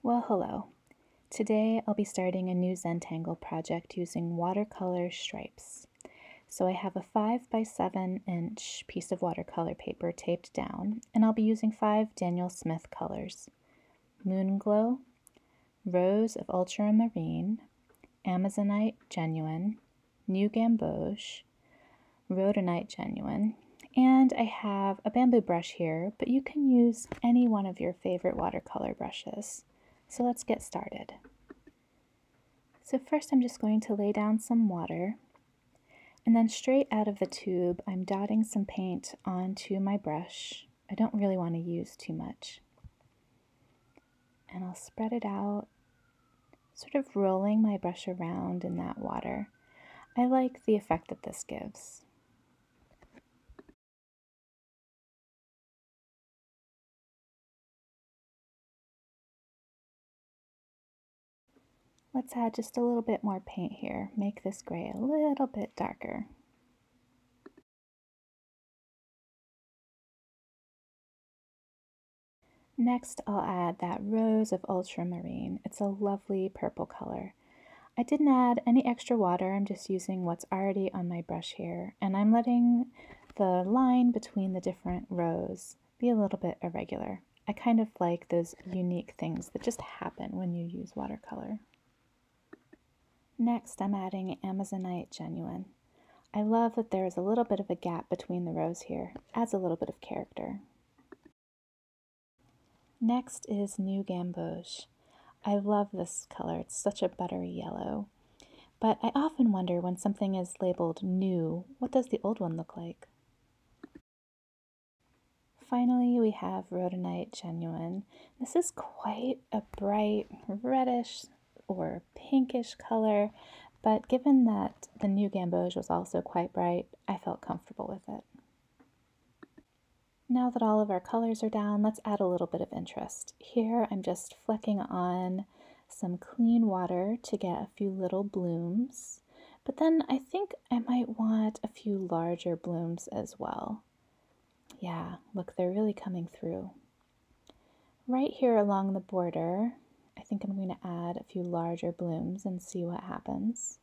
Well, hello. Today I'll be starting a new Zentangle project using watercolor stripes. So I have a 5 by 7 inch piece of watercolor paper taped down, and I'll be using 5 Daniel Smith colors: Moonglow, Rose of Ultramarine, Amazonite Genuine, New Gamboge, Rhodonite Genuine, and I have a bamboo brush here, but you can use any one of your favorite watercolor brushes. So let's get started. So first I'm just going to lay down some water, and then straight out of the tube I'm dotting some paint onto my brush. I don't really want to use too much. And I'll spread it out, sort of rolling my brush around in that water. I like the effect that this gives. Let's add just a little bit more paint here, make this gray a little bit darker. Next, I'll add that Rose of Ultramarine. It's a lovely purple color. I didn't add any extra water, I'm just using what's already on my brush here, and I'm letting the line between the different rows be a little bit irregular. I kind of like those unique things that just happen when you use watercolor. Next, I'm adding Amazonite Genuine. I love that there's a little bit of a gap between the rows here. Adds a little bit of character. Next is New Gamboge. I love this color. It's such a buttery yellow. But I often wonder, when something is labeled new, what does the old one look like? Finally, we have Rhodonite Genuine. This is quite a bright reddish or pinkish color, but given that the New Gamboge was also quite bright, I felt comfortable with it. Now that all of our colors are down, let's add a little bit of interest. Here I'm just flecking on some clean water to get a few little blooms, but then I think I might want a few larger blooms as well. Yeah, look, they're really coming through. Right here along the border, I think I'm going to add a few larger blooms and see what happens.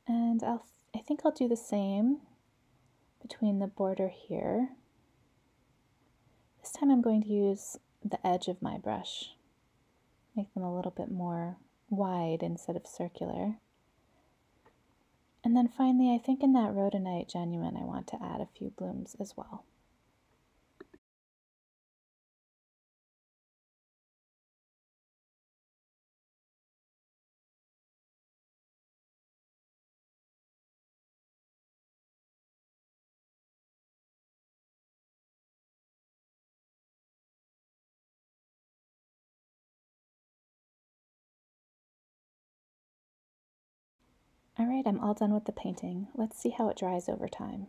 And I think I'll do the same between the border here. This time I'm going to use the edge of my brush, make them a little bit more wide instead of circular. And then finally, I think in that Rhodonite Genuine, I want to add a few blooms as well. All right, I'm all done with the painting. Let's see how it dries over time.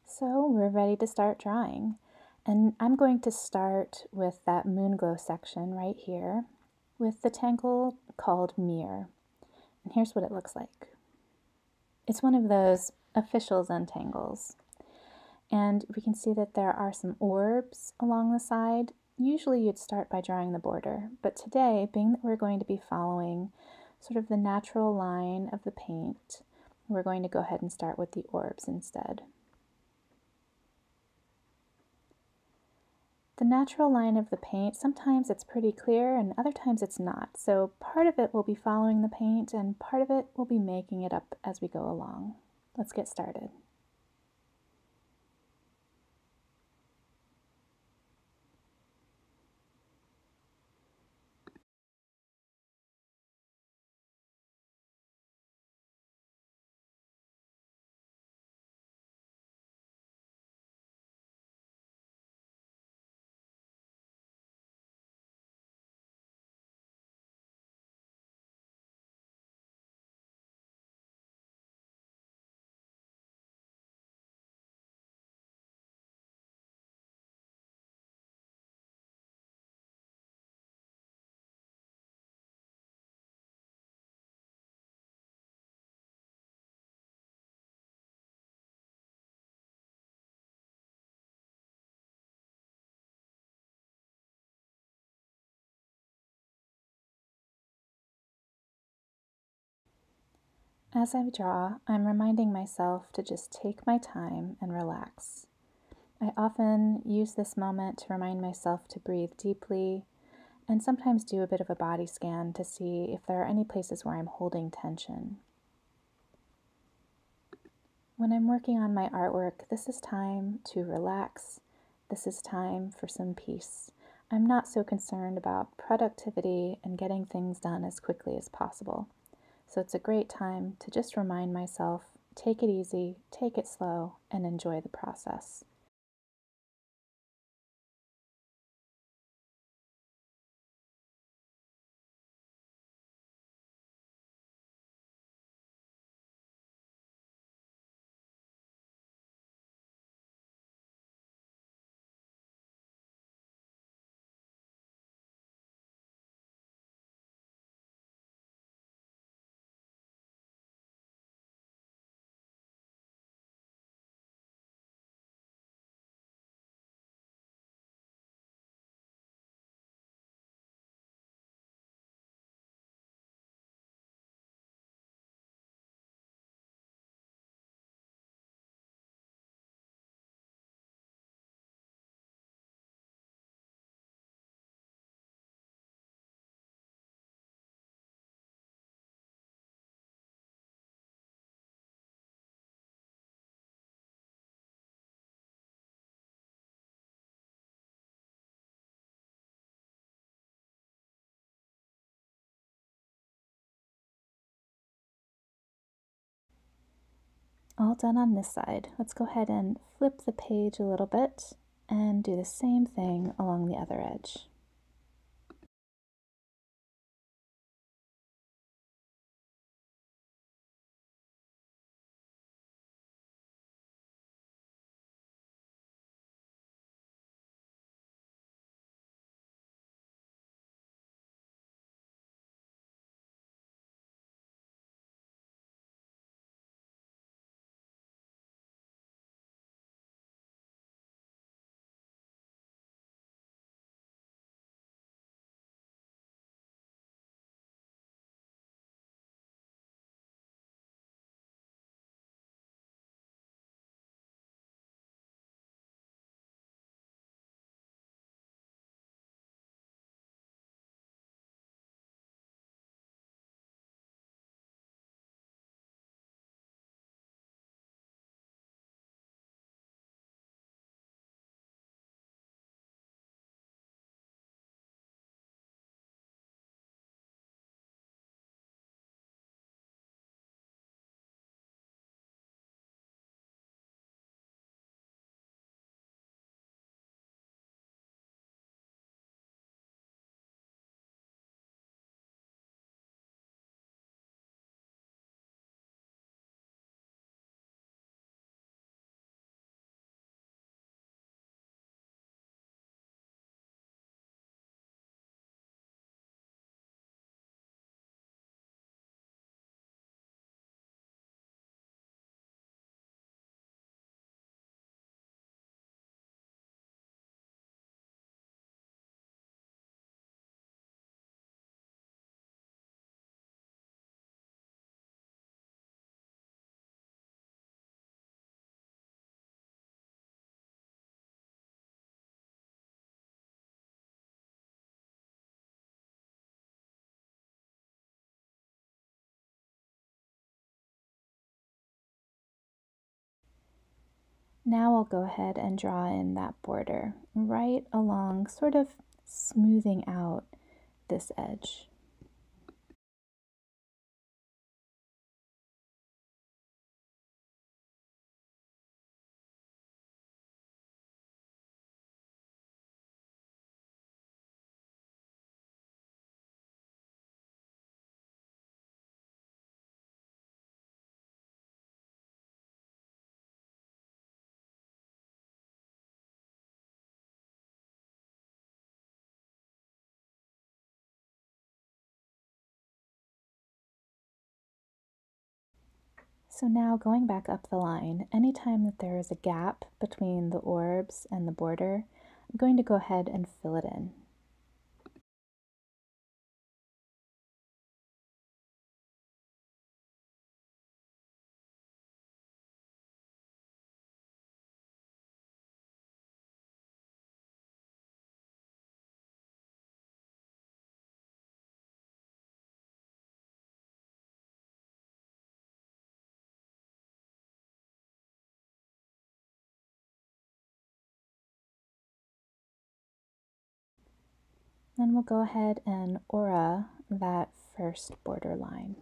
So we're ready to start drawing. And I'm going to start with that Moonglow section right here with the tangle called Meer. And here's what it looks like. It's one of those official Zentangles. And we can see that there are some orbs along the side. Usually you'd start by drawing the border, but today, being that we're going to be following sort of the natural line of the paint, we're going to go ahead and start with the orbs instead. The natural line of the paint, sometimes it's pretty clear and other times it's not. So part of it will be following the paint and part of it will be making it up as we go along. Let's get started. As I draw, I'm reminding myself to just take my time and relax. I often use this moment to remind myself to breathe deeply and sometimes do a bit of a body scan to see if there are any places where I'm holding tension. When I'm working on my artwork, this is time to relax. This is time for some peace. I'm not so concerned about productivity and getting things done as quickly as possible. So it's a great time to just remind myself, take it easy, take it slow, and enjoy the process. All done on this side. Let's go ahead and flip the page a little bit and do the same thing along the other edge. Now I'll go ahead and draw in that border right along, sort of smoothing out this edge. So now going back up the line, anytime that there is a gap between the orbs and the border, I'm going to go ahead and fill it in. Then we'll go ahead and aura that first border line.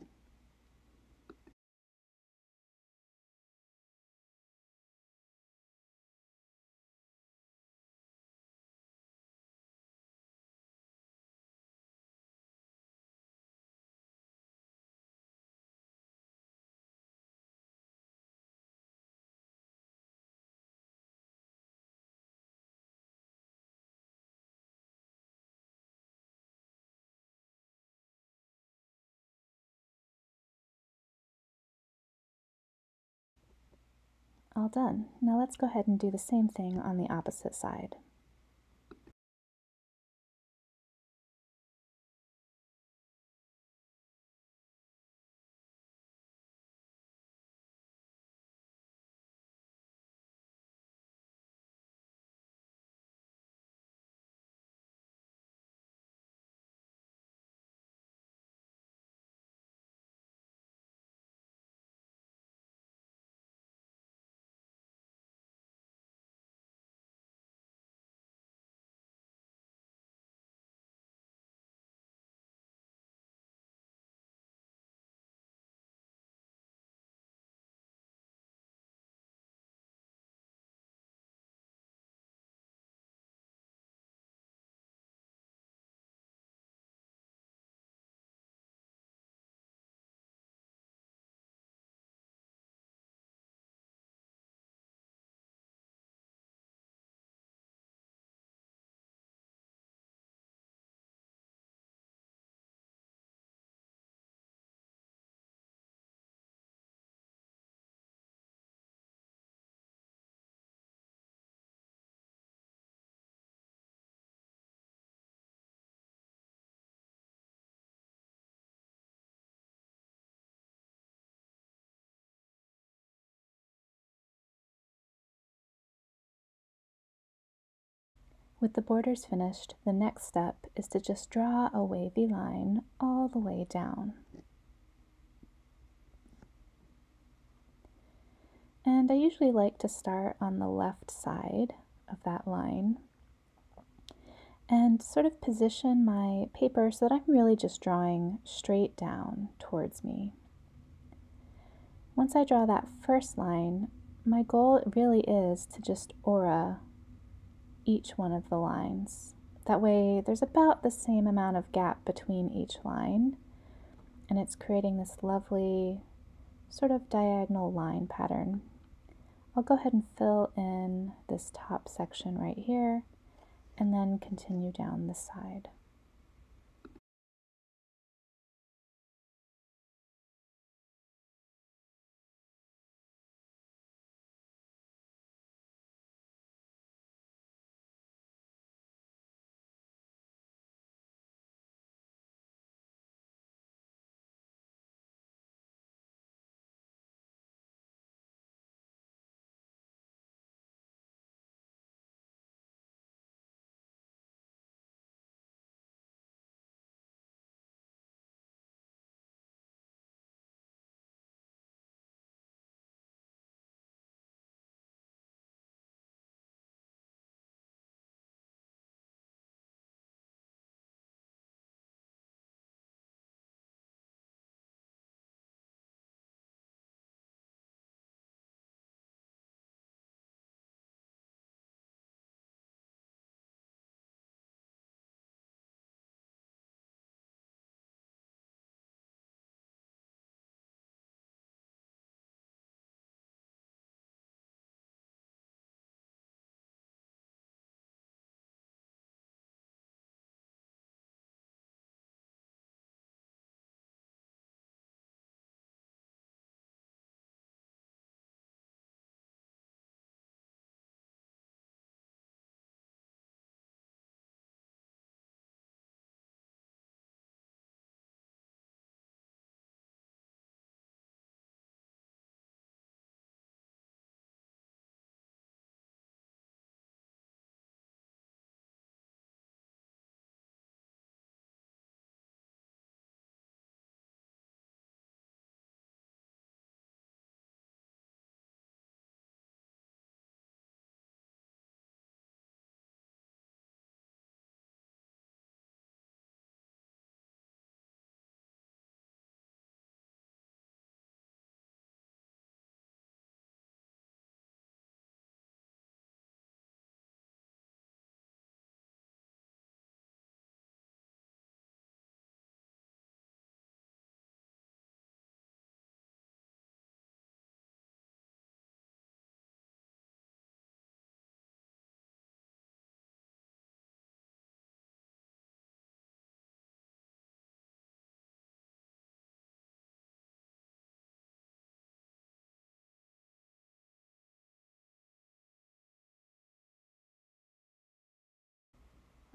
All done. Now let's go ahead and do the same thing on the opposite side. With the borders finished, the next step is to just draw a wavy line all the way down. And I usually like to start on the left side of that line and sort of position my paper so that I'm really just drawing straight down towards me. Once I draw that first line, my goal really is to just aura each one of the lines. That way there's about the same amount of gap between each line, and it's creating this lovely sort of diagonal line pattern. I'll go ahead and fill in this top section right here and then continue down the side.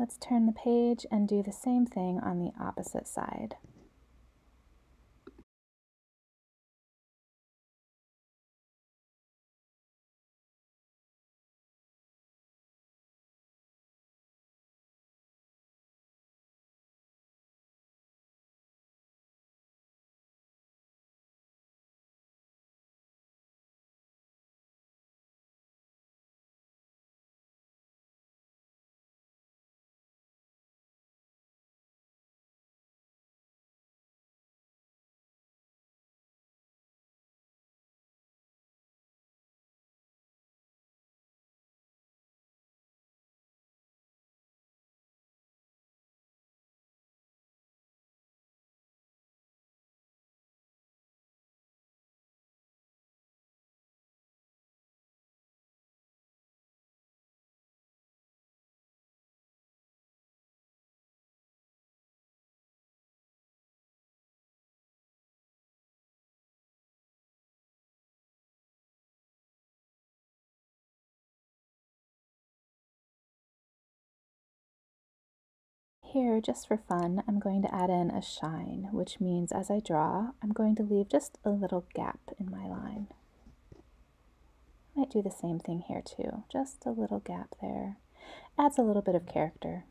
Let's turn the page and do the same thing on the opposite side. Here, just for fun, I'm going to add in a shine, which means as I draw, I'm going to leave just a little gap in my line. I might do the same thing here too, just a little gap there. Adds a little bit of character.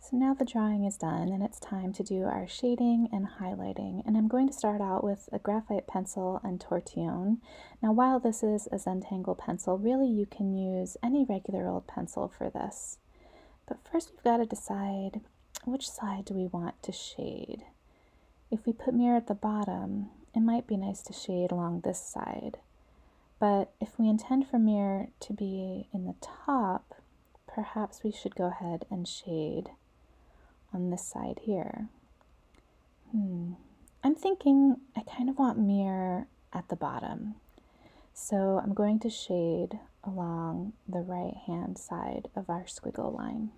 So now the drawing is done and it's time to do our shading and highlighting. And I'm going to start out with a graphite pencil and tortillion. Now while this is a Zentangle pencil, really you can use any regular old pencil for this. But first we've got to decide which side do we want to shade. If we put Meer at the bottom, it might be nice to shade along this side. But if we intend for Meer to be in the top, perhaps we should go ahead and shade on this side here. I'm thinking I kind of want Meer at the bottom. So I'm going to shade along the right hand side of our squiggle line.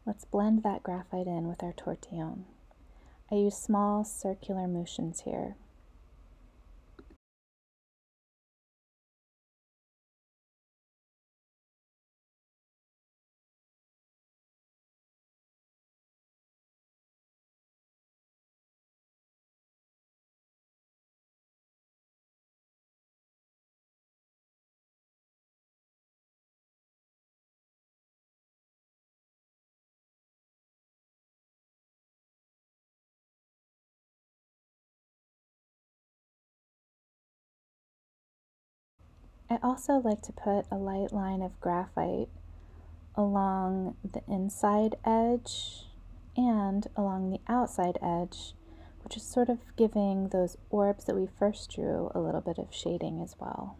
Let's blend that graphite in with our tortillion. I use small circular motions here. I also like to put a light line of graphite along the inside edge and along the outside edge, which is sort of giving those orbs that we first drew a little bit of shading as well.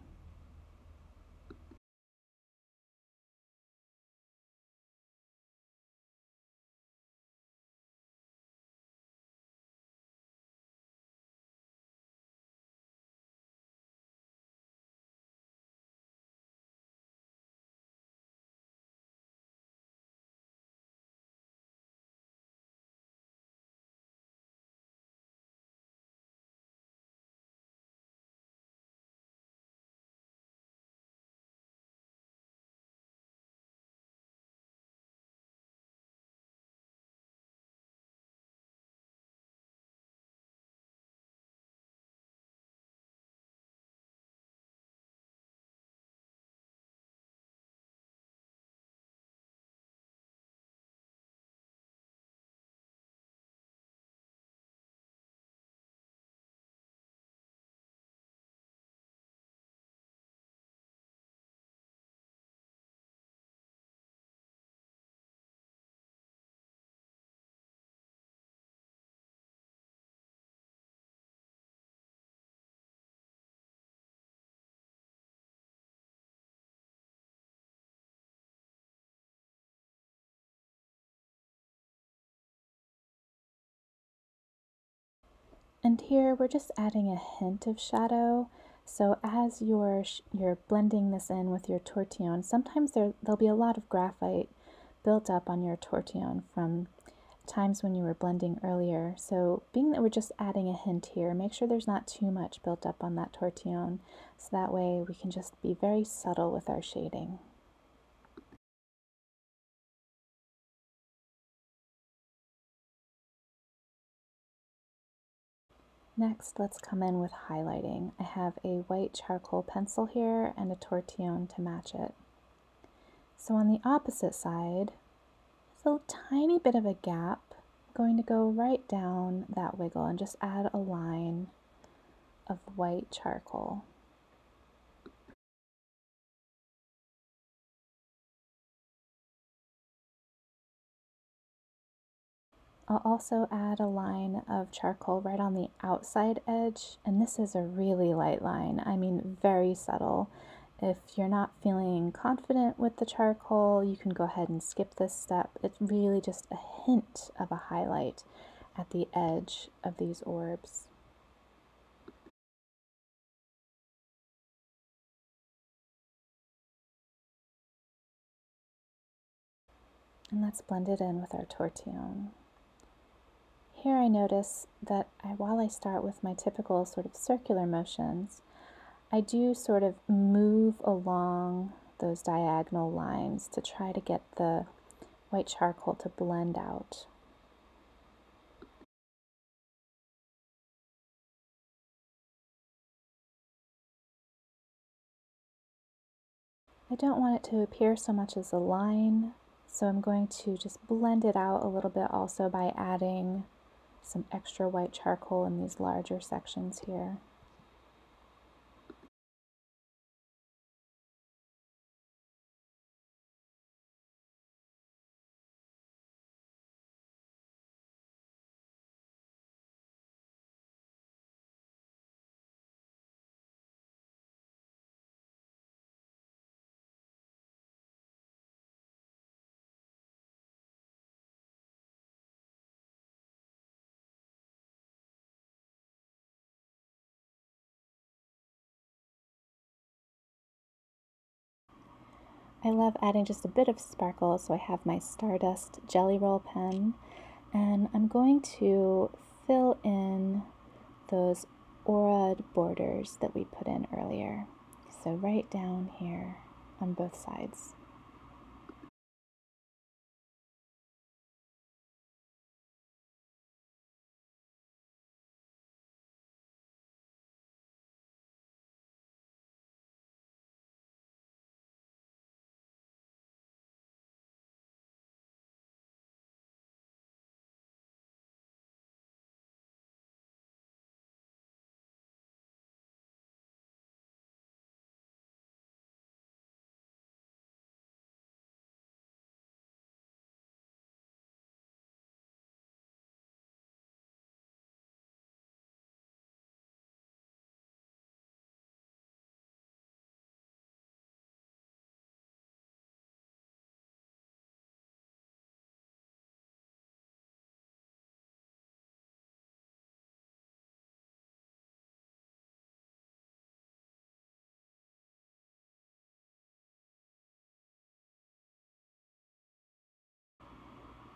And here we're just adding a hint of shadow. So as you're blending this in with your tortillion, sometimes there'll be a lot of graphite built up on your tortillion from times when you were blending earlier. So being that we're just adding a hint here, make sure there's not too much built up on that tortillion, so that way we can just be very subtle with our shading. Next, let's come in with highlighting. I have a white charcoal pencil here and a tortillion to match it. So on the opposite side, there's a tiny bit of a gap. I'm going to go right down that wiggle and just add a line of white charcoal. I'll also add a line of charcoal right on the outside edge, and this is a really light line, I mean very subtle. If you're not feeling confident with the charcoal, you can go ahead and skip this step. It's really just a hint of a highlight at the edge of these orbs. And let's blend it in with our tortillion. Here I notice that while I start with my typical sort of circular motions, I do sort of move along those diagonal lines to try to get the white charcoal to blend out. I don't want it to appear so much as a line, so I'm going to just blend it out a little bit also by adding some extra white charcoal in these larger sections here. I love adding just a bit of sparkle, so I have my Stardust Jelly Roll pen, and I'm going to fill in those aura borders that we put in earlier. So right down here on both sides.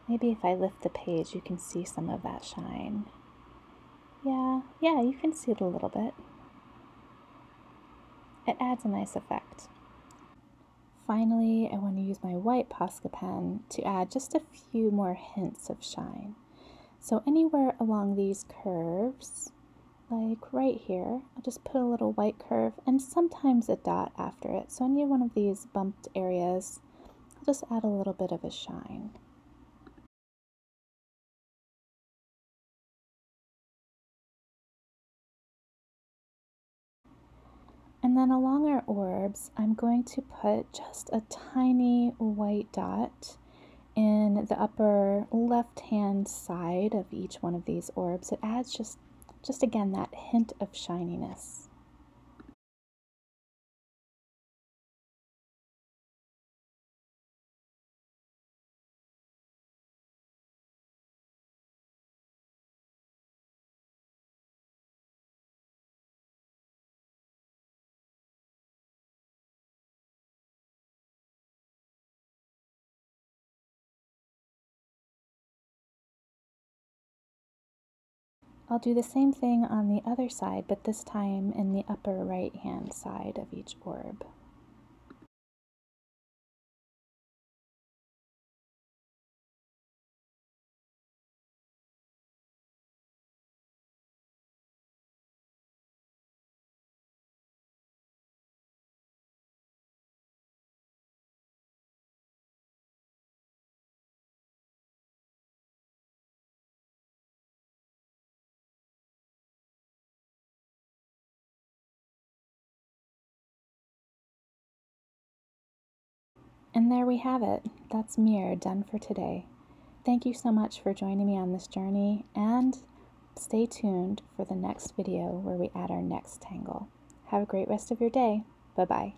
Maybe if I lift the page, you can see some of that shine. Yeah, you can see it a little bit. It adds a nice effect. Finally, I want to use my white Posca pen to add just a few more hints of shine. So anywhere along these curves, like right here, I'll just put a little white curve and sometimes a dot after it. So any one of these bumped areas, I'll just add a little bit of a shine. And then along our orbs, I'm going to put just a tiny white dot in the upper left-hand side of each one of these orbs. It adds just again, that hint of shininess. I'll do the same thing on the other side, but this time in the upper right-hand side of each orb. And there we have it. That's Meer done for today. Thank you so much for joining me on this journey, and stay tuned for the next video where we add our next tangle. Have a great rest of your day. Bye-bye.